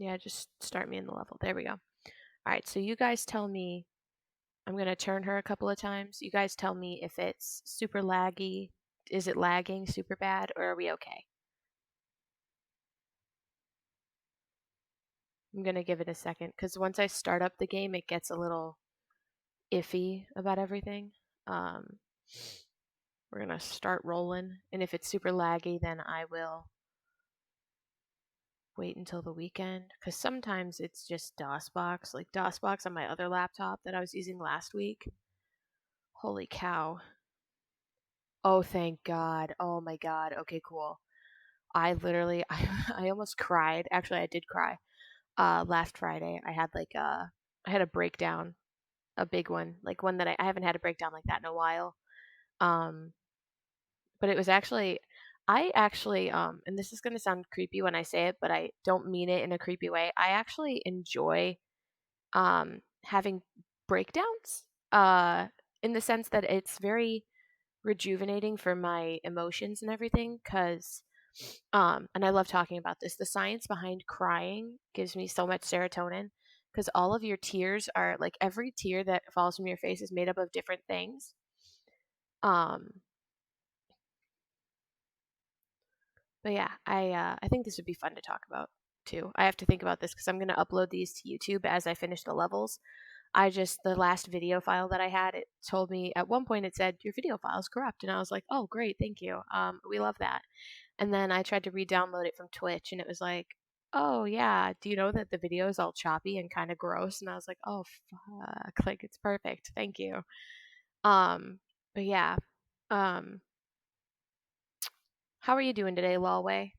Yeah, just start me in the level. There we go. All right, so you guys tell me. I'm going to turn her a couple of times. You guys tell me if it's super laggy. Is it lagging super bad, or are we okay? I'm going to give it a second because once I start up the game, it gets a little iffy about everything. Um, we're going to start rolling. And if it's super laggy, then I will wait until the weekend because sometimes it's just DOSBox, like DOSBox on my other laptop that I was using last week. Holy cow. Oh, thank God. Oh my God. Okay, cool. I literally, I almost cried. Actually, I did cry. Last Friday, I had a breakdown, a big one, like one that I haven't had a breakdown like that in a while. Um, but it was actually, and this is gonna sound creepy when I say it, but I don't mean it in a creepy way. I actually enjoy having breakdowns, in the sense that it's very rejuvenating for my emotions and everything. Because and I love talking about this, the science behind crying gives me so much serotonin because all of your tears are like every tear that falls from your face is made up of different things. um but yeah, I think this would be fun to talk about too. I have to think about this because I'm going to upload these to YouTube as I finish the levels. The last video file that I had, it told me at one point, it said your video file is corrupt, and I was like, oh great, thank you, we love that. And then I tried to re-download it from Twitch, and it was like, oh yeah, do you know that the video is all choppy and kind of gross? And I was like, oh fuck, like it's perfect, thank you. um but yeah, um how are you doing today, Lawway?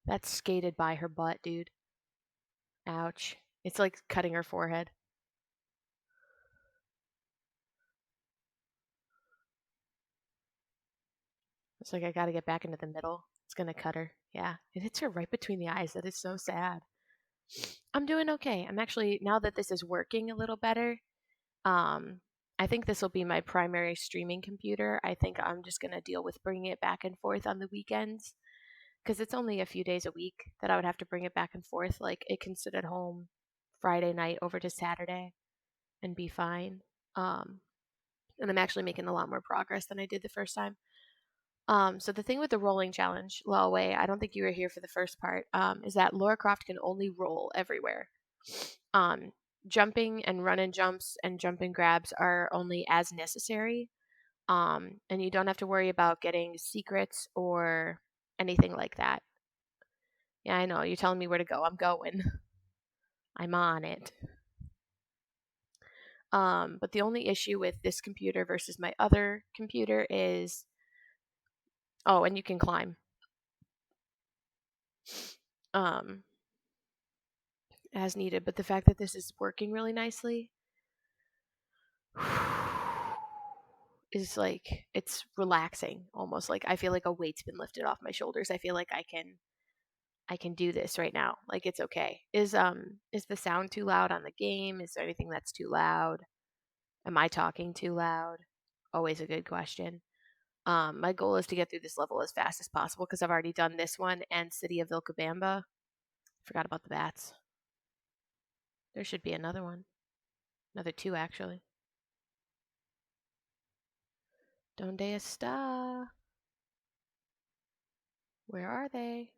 That skated by her butt, dude. Ouch. It's like cutting her forehead. It's like I gotta get back into the middle. It's gonna cut her. Yeah. It hits her right between the eyes. That is so sad. I'm doing okay. I'm actually, now that this is working a little better, um, I think this will be my primary streaming computer. I think I'm just gonna deal with bringing it back and forth on the weekends because it's only a few days a week that I would have to bring it back and forth. Like it can sit at home Friday night over to Saturday and be fine. Um, and I'm actually making a lot more progress than I did the first time. So the thing with the rolling challenge, Lawway, I don't think you were here for the first part, is that Lara Croft can only roll everywhere. Um, Jumping and run and jumps and jump and grabs are only as necessary. And you don't have to worry about getting secrets or anything like that. Yeah, I know. You're telling me where to go. I'm going. I'm on it. But the only issue with this computer versus my other computer is, oh, and you can climb. Um, as needed, but the fact that this is working really nicely is like it's relaxing almost. Like I feel like a weight's been lifted off my shoulders. I feel like I can do this right now. Like it's okay. Is the sound too loud on the game? Is there anything that's too loud? Am I talking too loud? Always a good question. My goal is to get through this level as fast as possible because I've already done this one and City of Vilcabamba. Forgot about the bats. There should be another one. Another two, actually. Donde está? Where are they?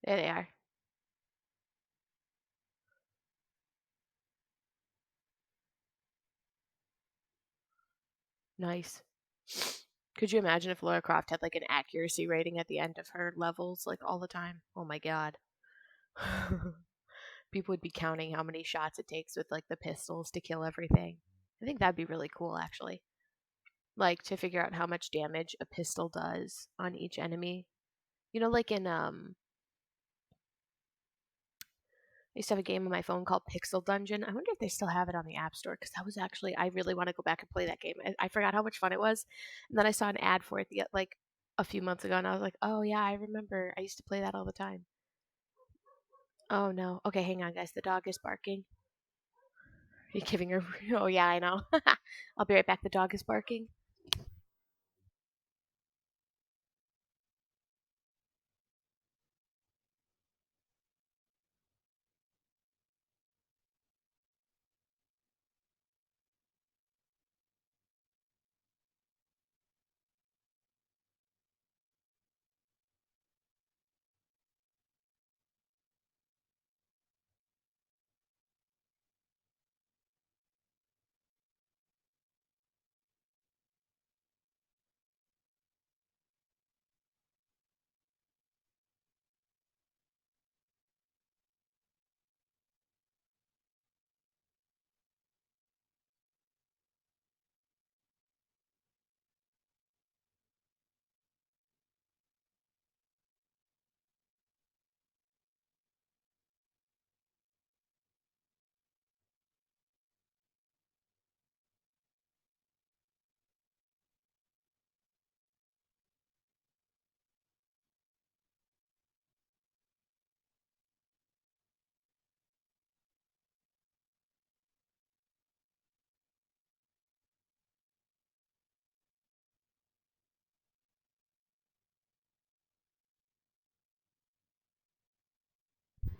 There they are. Nice. Could you imagine if Lara Croft had like an accuracy rating at the end of her levels, like all the time? Oh my god. People would be counting how many shots it takes with like the pistols to kill everything. I think that'd be really cool, actually. Like to figure out how much damage a pistol does on each enemy. You know, like in I used to have a game on my phone called Pixel Dungeon. I wonder if they still have it on the App Store because that was actually, I really want to go back and play that game. I forgot how much fun it was, and then I saw an ad for it like a few months ago, and I was like, oh yeah, I remember. I used to play that all the time. Oh no. Okay, hang on, guys. The dog is barking. Are you giving her? Oh yeah, I know. I'll be right back. The dog is barking.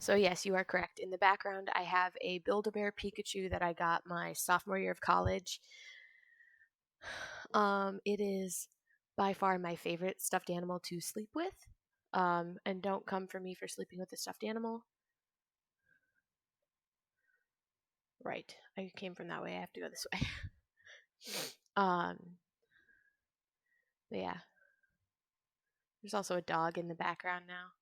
So yes, you are correct. In the background, I have a Build-A-Bear Pikachu that I got my sophomore year of college. It is by far my favorite stuffed animal to sleep with. And don't come for me for sleeping with a stuffed animal. Right, I came from that way. I have to go this way. um, but yeah, there's also a dog in the background now.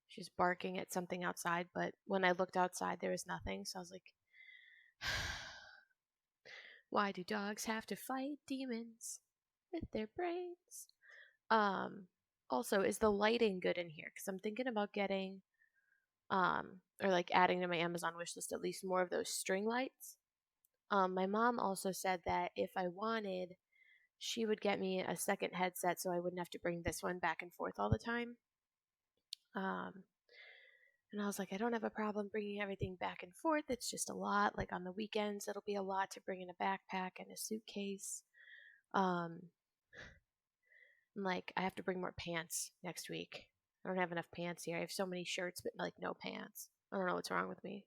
She's barking at something outside, but when I looked outside, there was nothing. So I was like, why do dogs have to fight demons with their brains? Um, Also, is the lighting good in here? Because I'm thinking about getting, or like adding to my Amazon wish list at least more of those string lights. My mom also said that if I wanted, she would get me a second headset so I wouldn't have to bring this one back and forth all the time. Um, and I was like, I don't have a problem bringing everything back and forth. It's just a lot. Like on the weekends, it'll be a lot to bring in a backpack and a suitcase. Um, like I have to bring more pants next week. I don't have enough pants here. I have so many shirts, but like no pants. I don't know what's wrong with me.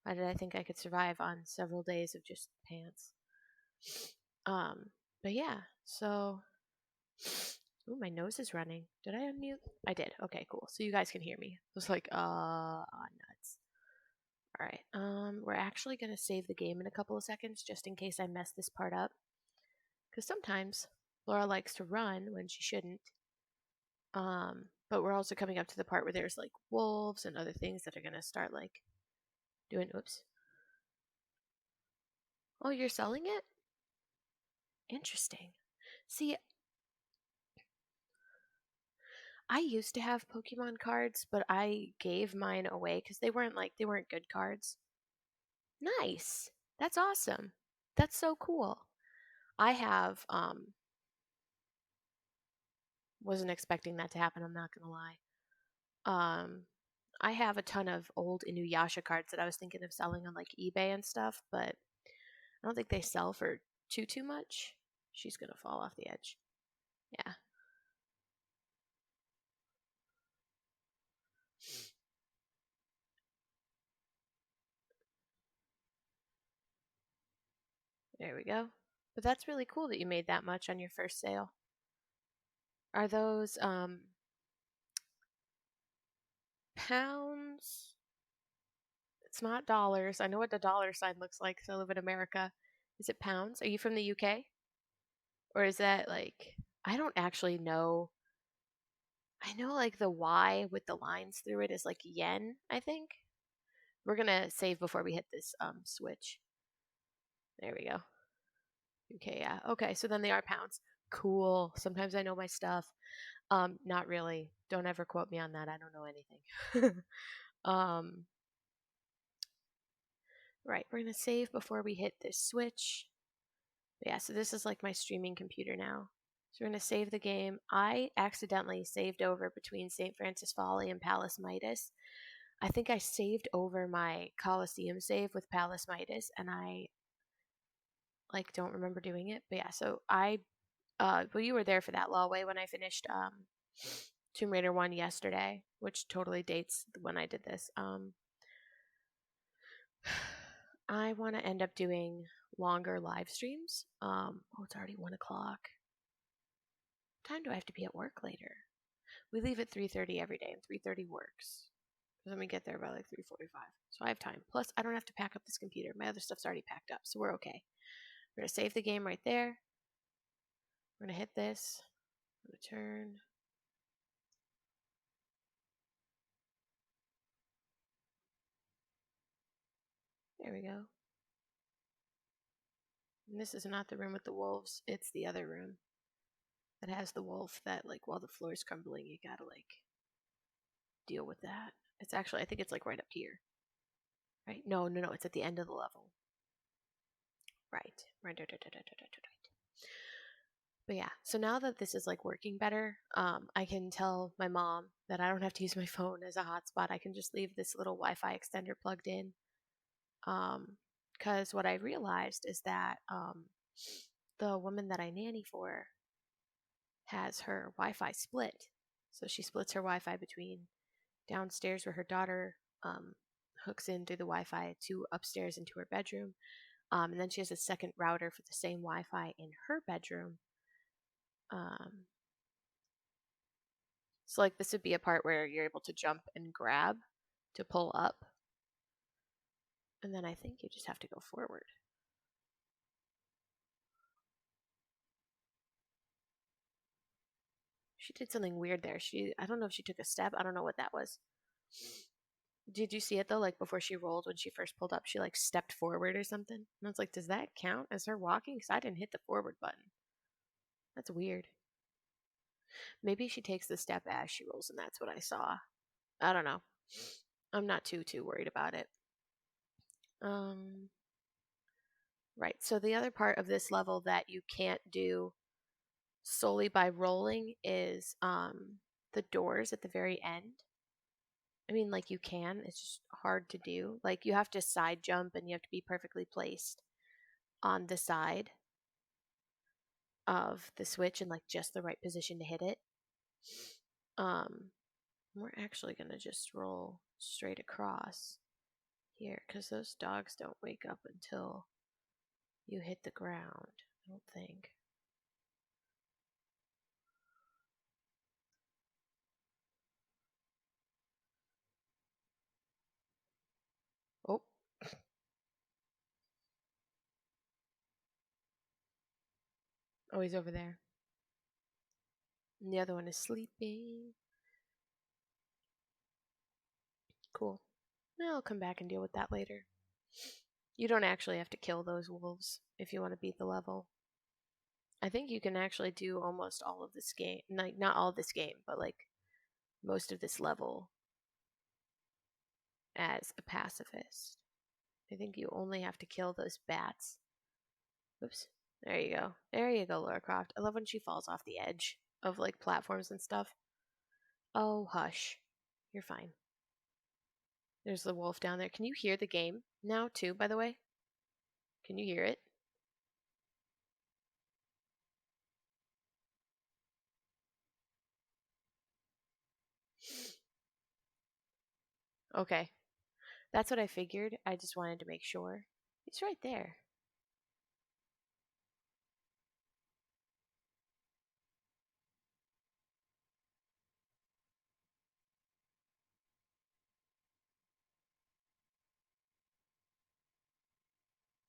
Why did I think I could survive on several days of just pants? Um, but yeah, so ooh, my nose is running. Did I unmute? I did. Okay, cool. So you guys can hear me. I was like, nuts. All right. We're actually gonna save the game in a couple of seconds just in case I mess this part up. Because sometimes Laura likes to run when she shouldn't. But we're also coming up to the part where there's like wolves and other things that are gonna start like doing oops. Oh, you're selling it? Interesting. See, I used to have Pokemon cards, but I gave mine away because they weren't good cards. Nice. That's awesome. That's so cool. I have wasn't expecting that to happen, I'm not gonna lie. Um I have a ton of old Inuyasha cards that I was thinking of selling on like eBay and stuff, but I don't think they sell for too much. She's gonna fall off the edge. Yeah. There we go. But that's really cool that you made that much on your first sale. Are those pounds? It's not dollars. I know what the dollar sign looks like because I live in America. Is it pounds? Are you from the UK? Or is that like, I don't actually know. I know like the Y with the lines through it is like yen, I think. We're gonna save before we hit this switch. There we go. Okay, yeah. Okay, so then they are pounds. Cool. Sometimes I know my stuff. Not really. Don't ever quote me on that. I don't know anything. um, right, we're gonna save before we hit this switch. But yeah, so this is like my streaming computer now. So we're gonna save the game. I accidentally saved over between St. Francis Folly and Palace Midas. I think I saved over my Coliseum save with Palace Midas, and I like don't remember doing it. But yeah, so well, you were there for that Lawway when I finished Tomb Raider 1 yesterday, which totally dates when I did this. I want to end up doing longer live streams. Oh, it's already 1 o'clock. What time do I have to be at work later? We leave at 3:30 every day, and 3:30 works. Let me get there by like 3:45, so I have time. Plus, I don't have to pack up this computer. My other stuff's already packed up, so we're okay. We're gonna save the game right there. We're gonna hit this. Return. There we go. And this is not the room with the wolves. It's the other room that has the wolf that, like, while the floor is crumbling, you gotta, like, deal with that. It's actually, I think it's, like, right up here. Right? No, no, no. It's at the end of the level. Right. Right. But yeah, so now that this is, like, working better, I can tell my mom that I don't have to use my phone as a hotspot. I can just leave this little Wi-Fi extender plugged in. Because what I realized is that the woman that I nanny for has her Wi-Fi split. So she splits her Wi-Fi between downstairs where her daughter um, hooks in through the Wi-Fi to upstairs into her bedroom. And then she has a second router for the same Wi-Fi in her bedroom. Um, so like this would be a part where you're able to jump and grab to pull up. And then I think you just have to go forward. She did something weird there. I don't know if she took a step. I don't know what that was. Did you see it though? Like before she rolled, when she first pulled up, she like stepped forward or something. And I was like, does that count as her walking? Because I didn't hit the forward button. That's weird. Maybe she takes the step as she rolls, and that's what I saw. I don't know. I'm not too worried about it. Um, right. So the other part of this level that you can't do solely by rolling is the doors at the very end. I mean, like you can, it's just hard to do. Like you have to side jump and you have to be perfectly placed on the side of the switch in like just the right position to hit it. Um, we're actually gonna just roll straight across here because those dogs don't wake up until you hit the ground. I don't think. Oh, oh, he's over there. And the other one is sleeping. Cool. I'll come back and deal with that later. You don't actually have to kill those wolves if you want to beat the level. I think you can actually do almost all of this game. Like, not all of this game, but like most of this level as a pacifist. I think you only have to kill those bats. Oops. There you go. There you go, Lara Croft. I love when she falls off the edge of like platforms and stuff. Oh, hush. You're fine. There's the wolf down there. Can you hear the game now, too, by the way? Can you hear it? Okay. That's what I figured. I just wanted to make sure. He's right there.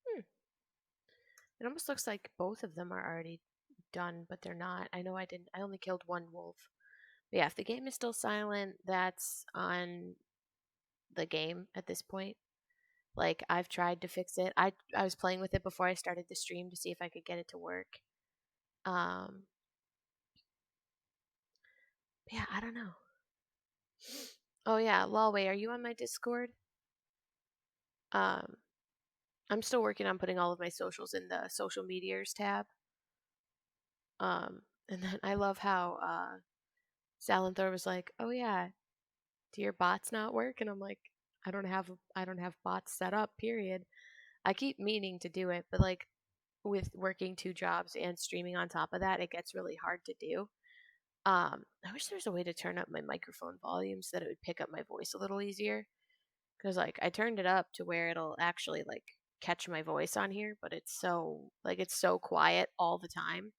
Hmm. It almost looks like both of them are already done, but they're not. I know I didn't. I only killed one wolf. But yeah, if the game is still silent, that's on the game at this point. Like I've tried to fix it. I was playing with it before I started the stream to see if I could get it to work. Um, yeah, I don't know. Oh yeah, Lawway, are you on my Discord? Um, I'm still working on putting all of my socials in the social meteors tab. And then I love how Salanthor was like, "Oh yeah, do your bots not work?" And I'm like, I don't have bots set up. Period. I keep meaning to do it, but like with working two jobs and streaming on top of that, it gets really hard to do. I wish there's a way to turn up my microphone volume so that it would pick up my voice a little easier. Because like I turned it up to where it'll actually like catch my voice on here, but it's so quiet all the time.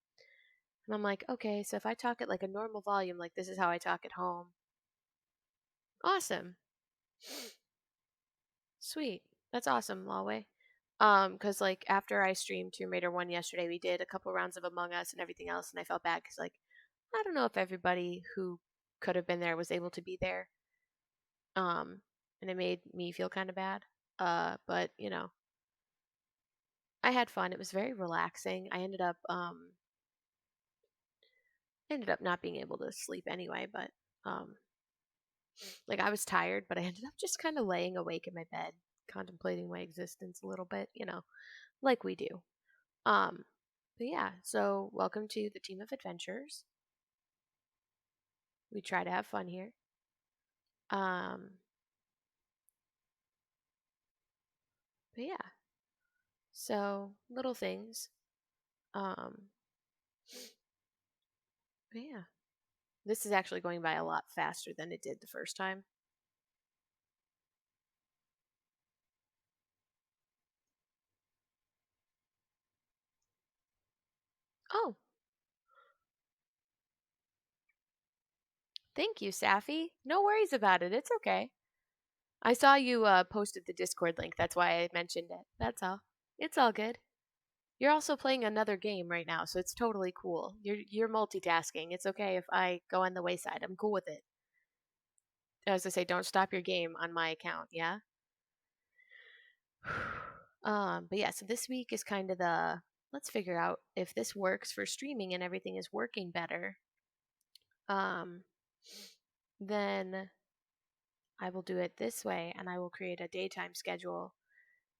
And I'm like, okay, so if I talk at like a normal volume, like this is how I talk at home. Awesome. Sweet. That's awesome, Lawway. Cause like after I streamed Tomb Raider 1 yesterday, we did a couple rounds of Among Us and everything else, and I felt bad because like I don't know if everybody who could have been there was able to be there. And it made me feel kind of bad. But you know, I had fun. It was very relaxing. I ended up not being able to sleep anyway, but um like I was tired, but I ended up just kind of laying awake in my bed, contemplating my existence a little bit, like we do. Um but yeah, so welcome to the team of adventurers. We try to have fun here. Um but yeah, so little things. Um but yeah. This is actually going by a lot faster than it did the first time. Oh, thank you, Safi. No worries about it. It's okay. I saw you posted the Discord link. That's why I mentioned it. That's all. It's all good. You're also playing another game right now, so it's totally cool. You're multitasking. It's okay if I go on the wayside. I'm cool with it. As I say, don't stop your game on my account, yeah? But yeah, so this week is kind of the let's figure out if this works for streaming and everything is working better. Um, then I will do it this way and I will create a daytime schedule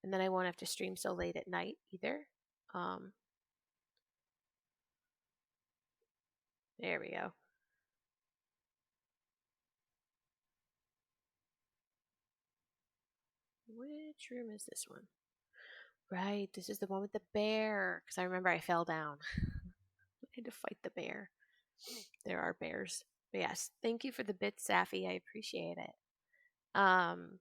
and then I won't have to stream so late at night either. Um, there we go. Which room is this one? Right, this is the one with the bear. Because I remember I fell down. I had to fight the bear. There are bears. But yes, thank you for the bit, Safi. I appreciate it. Um,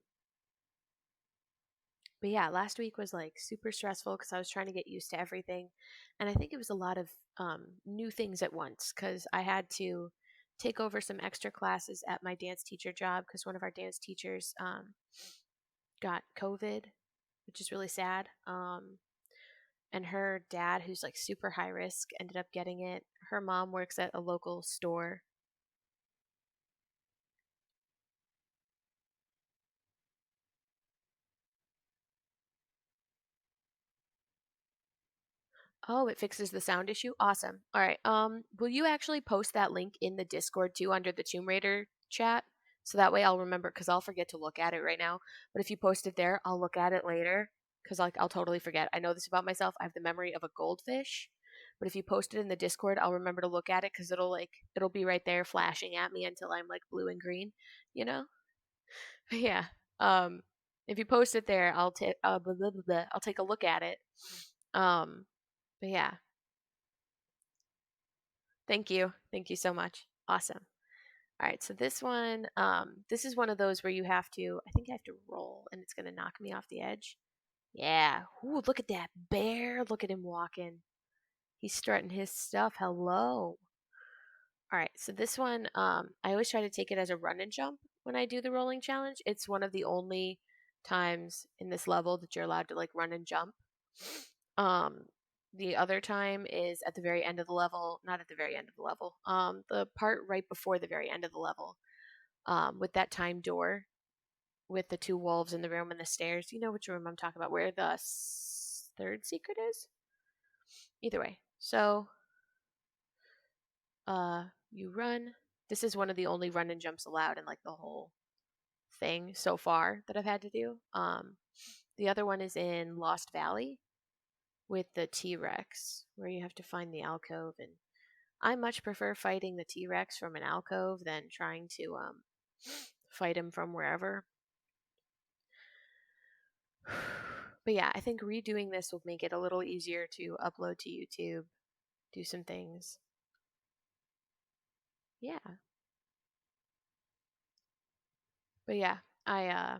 but yeah, last week was like super stressful because I was trying to get used to everything. And I think it was a lot of new things at once because I had to take over some extra classes at my dance teacher job because one of our dance teachers got COVID, which is really sad. And her dad, who's like super high risk, ended up getting it. Her mom works at a local store. Oh, it fixes the sound issue. Awesome. All right. Will you actually post that link in the Discord too under the Tomb Raider chat? So that way I'll remember because I'll forget to look at it right now. But if you post it there, I'll look at it later because like I'll totally forget. I know this about myself. I have the memory of a goldfish. But if you post it in the Discord, I'll remember to look at it because it'll be right there flashing at me until I'm like blue and green, you know? Yeah. Um, if you post it there, I'll take a look at it. Um, but yeah, thank you so much. Awesome. All right, so this is one of those where you have to. I think I have to roll, and it's gonna knock me off the edge. Yeah. Ooh, look at that bear! Look at him walking. He's strutting his stuff. Hello. All right, so this one, I always try to take it as a run and jump when I do the rolling challenge. It's one of the only times in this level that you're allowed to like run and jump. Um, the other time is at the very end of the level, not at the very end of the level. The part right before the very end of the level, with that time door with the two wolves in the room and the stairs. You know which room I'm talking about, where the third secret is. Either way, so you run. This is one of the only run and jumps allowed in like the whole thing so far that I've had to do. The other one is in Lost Valley with the T Rex, where you have to find the alcove. And I much prefer fighting the T Rex from an alcove than trying to fight him from wherever. But yeah, I think redoing this will make it a little easier to upload to YouTube, do some things. Yeah. But yeah, I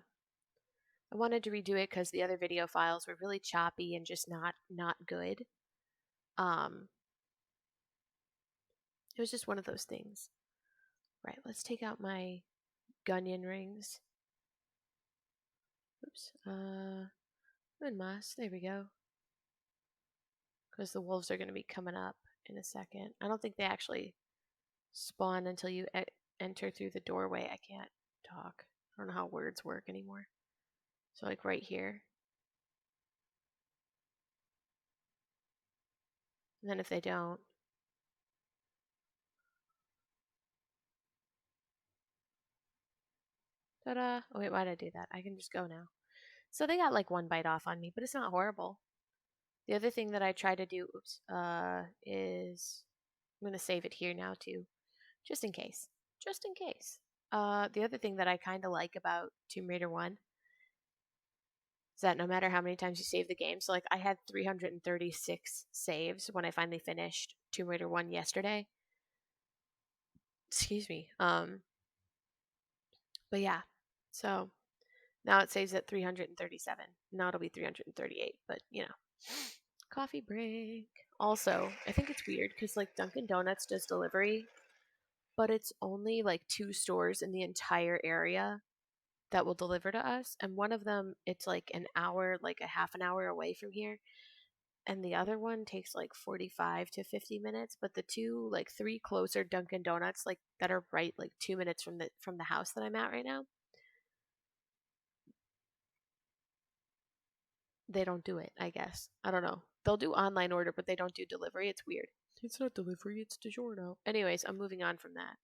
wanted to redo it because the other video files were really choppy and just not good. Um, it was just one of those things. Right, let's take out my Gunyan rings. Oops. Moon moss. There we go. Because the wolves are going to be coming up in a second. I don't think they actually spawn until you enter through the doorway. I can't talk. I don't know how words work anymore. So like right here. And then if they don't, ta-da! Oh wait, why did I do that? I can just go now. So they got like one bite off on me, but it's not horrible. The other thing that I try to do, is I'm gonna save it here now too, just in case. Just in case. The other thing that I kind of like about Tomb Raider 1 is that no matter how many times you save the game, so like I had 336 saves when I finally finished Tomb Raider 1 yesterday. Excuse me. But yeah. So now it saves at 337. Now it'll be 338, but you know. coffee break. Also, I think it's weird because like Dunkin' Donuts does delivery, but it's only like 2 stores in the entire area that will deliver to us. And one of them, it's like an hour, like a half an hour away from here. And the other one takes like 45 to 50 minutes. But the two, like three closer Dunkin' Donuts, like that are right like 2 minutes from the house that I'm at right now, they don't do it, I guess. I don't know. They'll do online order, but they don't do delivery. It's weird. It's not delivery, it's DiGiorno. Anyways, I'm moving on from that.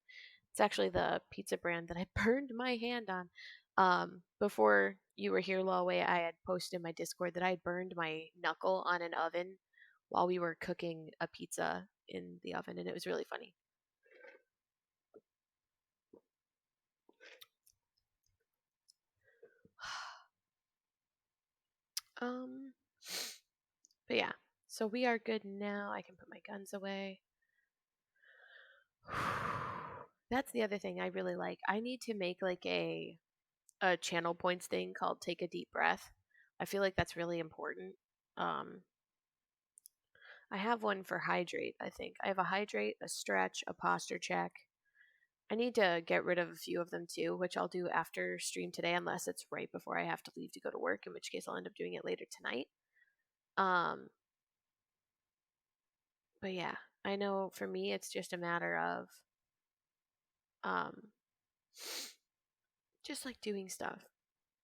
It's actually the pizza brand that I burned my hand on. Before you were here, Lawway, I had posted in my Discord that I had burned my knuckle on an oven while we were cooking a pizza in the oven, and it was really funny. Um, but yeah, so we are good now. I can put my guns away. That's the other thing I really like. I need to make like a channel points thing called take a deep breath. I feel like that's really important. Um, I have one for hydrate, I think. I have a hydrate, a stretch, a posture check. I need to get rid of a few of them too, which I'll do after stream today, unless it's right before I have to leave to go to work, in which case I'll end up doing it later tonight. Um, but yeah, I know for me it's just a matter of um, just like doing stuff.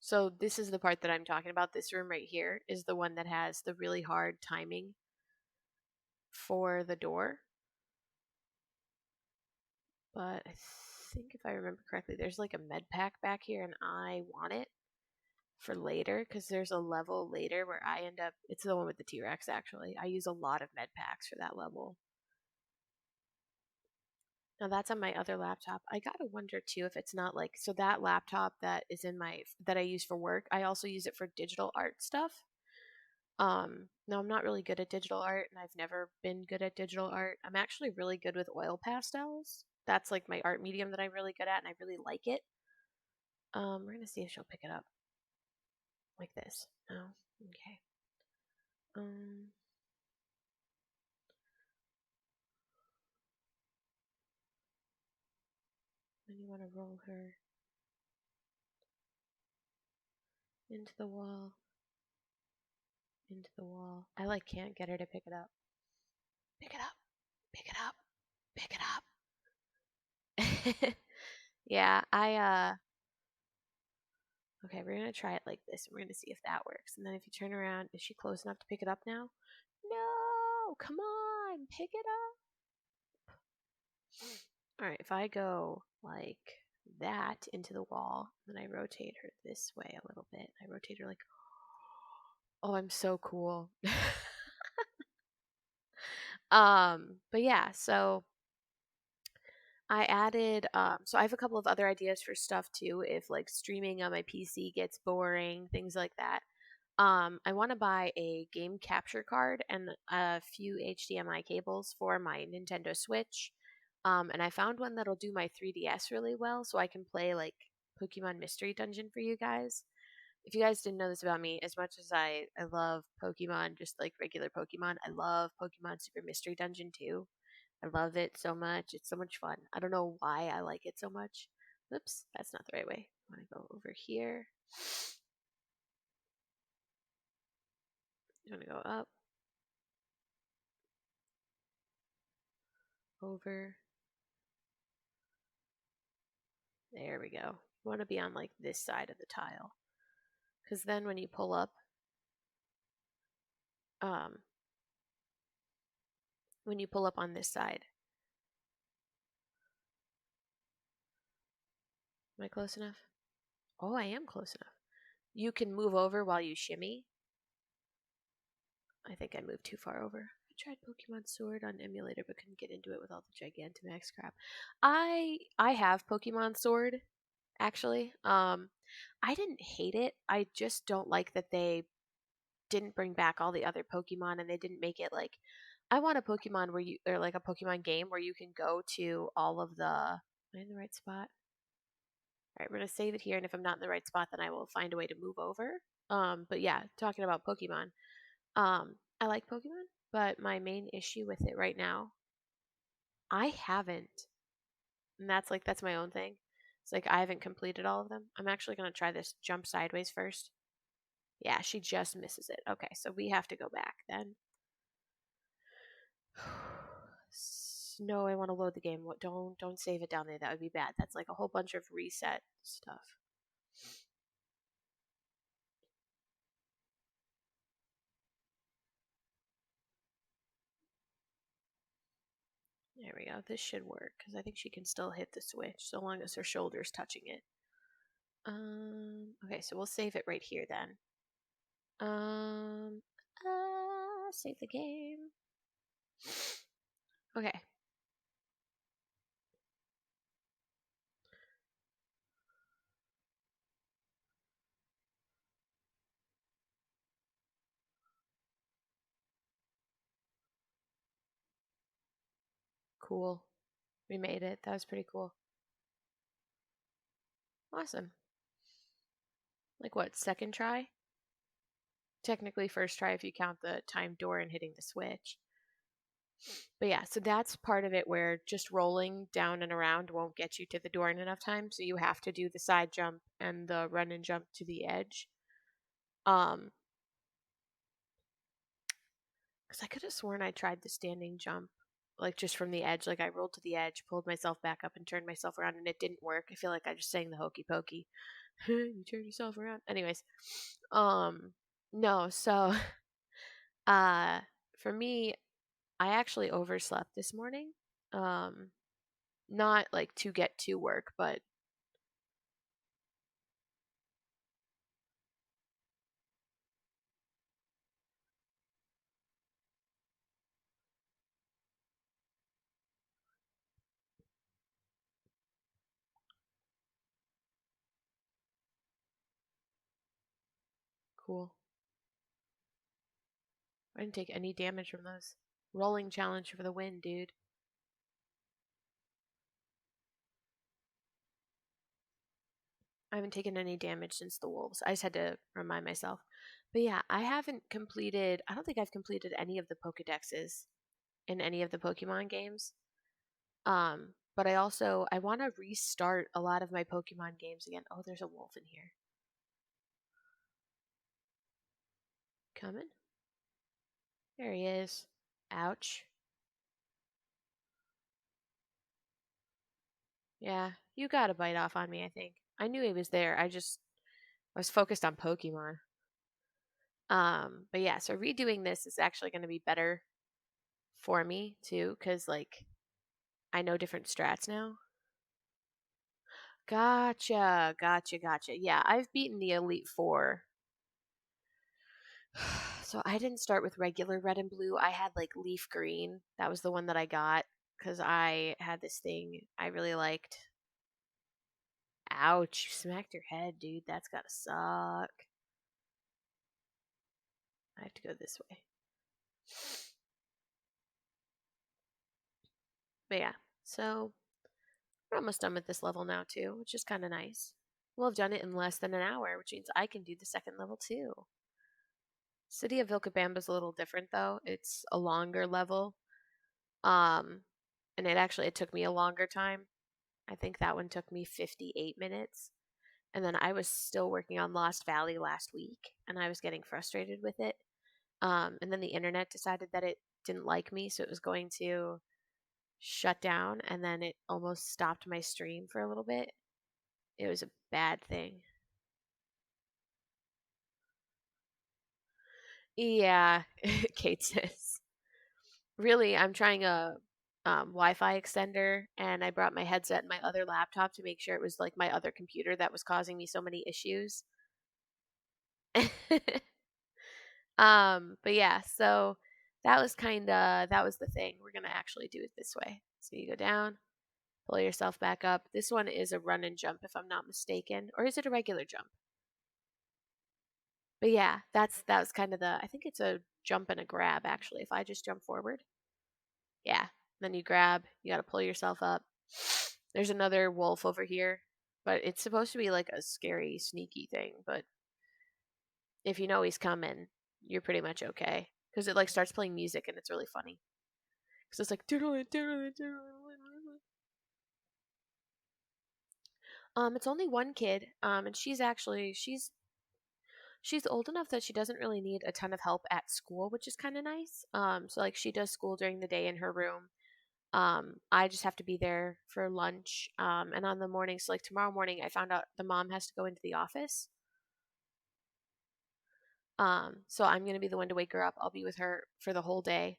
So this is the part that I'm talking about. This room right here is the one that has the really hard timing for the door. But I think if I remember correctly, there's like a med pack back here, and I want it for later because there's a level later where I end up. It's the one with the T Rex, actually. I use a lot of med packs for that level. Now that's on my other laptop. I gotta wonder too if it's not like so that laptop that is in my that I use for work. I also use it for digital art stuff. No, I'm not really good at digital art, and I've never been good at digital art. I'm actually really good with oil pastels. That's like my art medium that I'm really good at, and I really like it. We're gonna see if she'll pick it up like this. Oh, okay. Um, then you want to roll her into the wall, into the wall. I like can't get her to pick it up. Pick it up. Pick it up. Pick it up. Yeah, okay, we're gonna try it like this, and we're gonna see if that works. And then if you turn around, is she close enough to pick it up now? No, come on, pick it up. All right, if I go like that into the wall, then I rotate her this way a little bit. I rotate her like, oh, I'm so cool. But yeah, so I added, so I have a couple of other ideas for stuff too, if like streaming on my PC gets boring, things like that. I want to buy a game capture card and a few HDMI cables for my Nintendo Switch. And I found one that'll do my 3DS really well, so I can play like Pokemon Mystery Dungeon for you guys. If you guys didn't know this about me, as much as I love Pokemon, just like regular Pokemon, I love Pokemon Super Mystery Dungeon too. I love it so much. It's so much fun. I don't know why I like it so much. Oops, that's not the right way. I want to go over here. You want to go up, over. There we go. You want to be on like this side of the tile. Because then when you pull up, um, when you pull up on this side, am I close enough? Oh, I am close enough. You can move over while you shimmy. I think I moved too far over. I tried Pokemon Sword on emulator but couldn't get into it with all the Gigantamax crap. I have Pokemon Sword actually. I didn't hate it. I just don't like that they didn't bring back all the other Pokemon and they didn't make it like I want a Pokemon where you or like a Pokemon game where you can go to all of the am I in the right spot? All right, we're gonna save it here, and if I'm not in the right spot, then I will find a way to move over. But yeah, talking about Pokemon. I like Pokemon, but my main issue with it right now, I haven't. And that's my own thing. It's like I haven't completed all of them. I'm actually going to try this jump sideways first. Yeah, she just misses it. Okay, so we have to go back then. No, I want to load the game. What? Don't save it down there. That would be bad. That's like a whole bunch of reset stuff. There we go. This should work because I think she can still hit the switch so long as her shoulder's touching it. Okay, so we'll save it right here then. Um, save the game. Okay. Cool. We made it. That was pretty cool. Awesome. Like what, second try? Technically first try if you count the time door and hitting the switch. But yeah, so that's part of it where just rolling down and around won't get you to the door in enough time. So you have to do the side jump and the run and jump to the edge. Because I could have sworn I tried the standing jump, like just from the edge. Like I rolled to the edge, pulled myself back up, and turned myself around, and it didn't work. I feel like I just sang the hokey pokey. You turn yourself around. Anyways, um, no. So, uh, for me, I actually overslept this morning. Um, not like to get to work, but cool. I didn't take any damage from those. Rolling challenge for the win, dude. I haven't taken any damage since the wolves. I just had to remind myself. But yeah, I haven't completed, I don't think I've completed any of the Pokedexes in any of the Pokemon games. But I want to restart a lot of my Pokemon games again. Oh, there's a wolf in here. Coming? There he is. Ouch. Yeah, you got a bite off on me, I think. I knew he was there. I was focused on Pokemon. But yeah, so redoing this is actually going to be better for me too, because like I know different strats now. Gotcha. Yeah, I've beaten the Elite Four. So I didn't start with regular red and blue. I had like leaf green. That was the one that I got because I had this thing I really liked. Ouch, you smacked your head, dude. That's gotta suck. I have to go this way. But yeah, so we're almost done with this level now, too, which is kind of nice. We'll have done it in less than an hour, which means I can do the second level, too. City of Vilcabamba is a little different, though. It's a longer level. Um, and it took me a longer time. I think that one took me 58 minutes. And then I was still working on Lost Valley last week, and I was getting frustrated with it. And then the internet decided that it didn't like me, so it was going to shut down, and then it almost stopped my stream for a little bit. It was a bad thing. Yeah, Kate says. Really, I'm trying a Wi-Fi extender, and I brought my headset and my other laptop to make sure it was like my other computer that was causing me so many issues. But yeah, so that was the thing. We're gonna actually do it this way. So you go down, pull yourself back up. This one is a run and jump, if I'm not mistaken, or is it a regular jump? But yeah, that was kind of the. I think it's a jump and a grab actually. If I just jump forward, yeah, then you grab. You got to pull yourself up. There's another wolf over here, but it's supposed to be like a scary, sneaky thing. But if you know he's coming, you're pretty much okay. because it like starts playing music and it's really funny. Because it's like doodle it, doodle it, doodle it. It's only one kid, and she's old enough that she doesn't really need a ton of help at school, which is kind of nice. So like she does school during the day in her room. I just have to be there for lunch. And on the mornings, so like tomorrow morning, I found out the mom has to go into the office. So I'm gonna be the one to wake her up. I'll be with her for the whole day.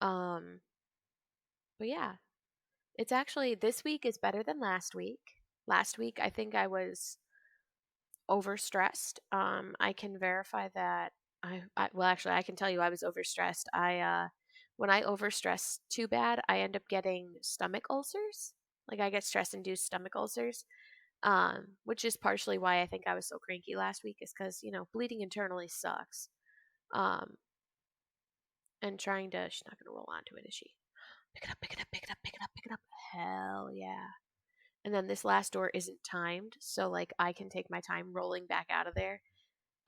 Um, but yeah, it's actually this week is better than last week. Last week, I think I was overstressed. I can verify that well, actually, I can tell you I was overstressed. When I overstress too bad, I end up getting stomach ulcers. Like I get stress-induced stomach ulcers. Which is partially why I think I was so cranky last week, is because bleeding internally sucks. Um, and trying to, she's not gonna roll onto it, is she? Pick it up, pick it up, pick it up, pick it up, pick it up. Hell yeah. And then this last door isn't timed, so like I can take my time rolling back out of there.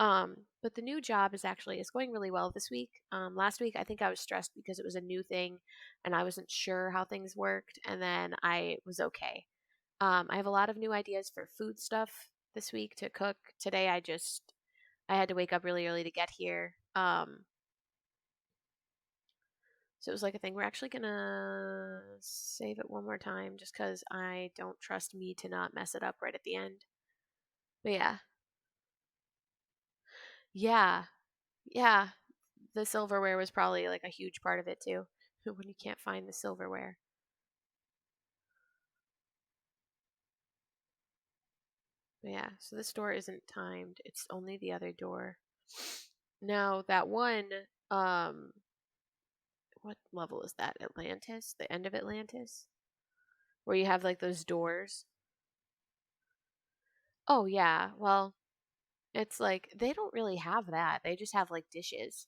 But the new job is going really well this week. Last week I think I was stressed because it was a new thing and I wasn't sure how things worked, and then I was okay. I have a lot of new ideas for food stuff this week to cook. Today I had to wake up really early to get here. So it was like a thing. We're actually gonna save it one more time just because I don't trust me to not mess it up right at the end. But yeah. Yeah. Yeah. The silverware was probably like a huge part of it too. When you can't find the silverware. But yeah, so this door isn't timed. It's only the other door. Now that one, um, what level is that? Atlantis? The end of Atlantis? Where you have like those doors. Oh yeah. Well, it's like they don't really have that. They just have like dishes.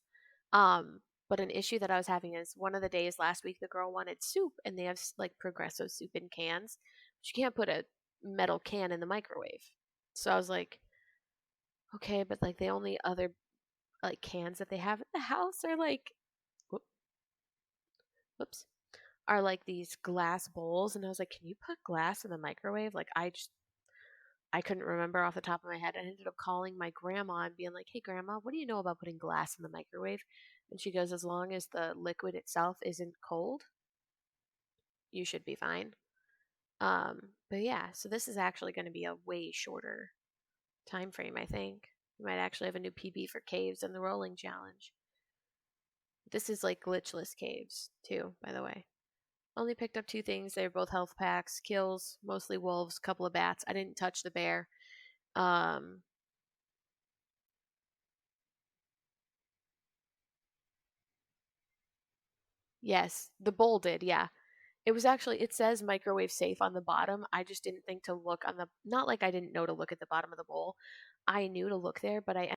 Um, but an issue that I was having is one of the days last week the girl wanted soup and they have like Progresso soup in cans. But you can't put a metal can in the microwave. So I was like, okay, but like the only other like cans that they have in the house are like whoops, are like these glass bowls, and I was like, can you put glass in the microwave? Like I couldn't remember off the top of my head. I ended up calling my grandma and being like, hey, grandma, what do you know about putting glass in the microwave? And she goes, as long as the liquid itself isn't cold, you should be fine. But yeah, so this is actually going to be a way shorter time frame, I think. We might actually have a new PB for caves and the rolling challenge. This is like glitchless caves, too, by the way. Only picked up two things. They were both health packs, kills, mostly wolves, couple of bats. I didn't touch the bear. Um, yes, the bowl did, yeah. It was actually, it says microwave safe on the bottom. I just didn't think to look on the, not like I didn't know to look at the bottom of the bowl. I knew to look there, but I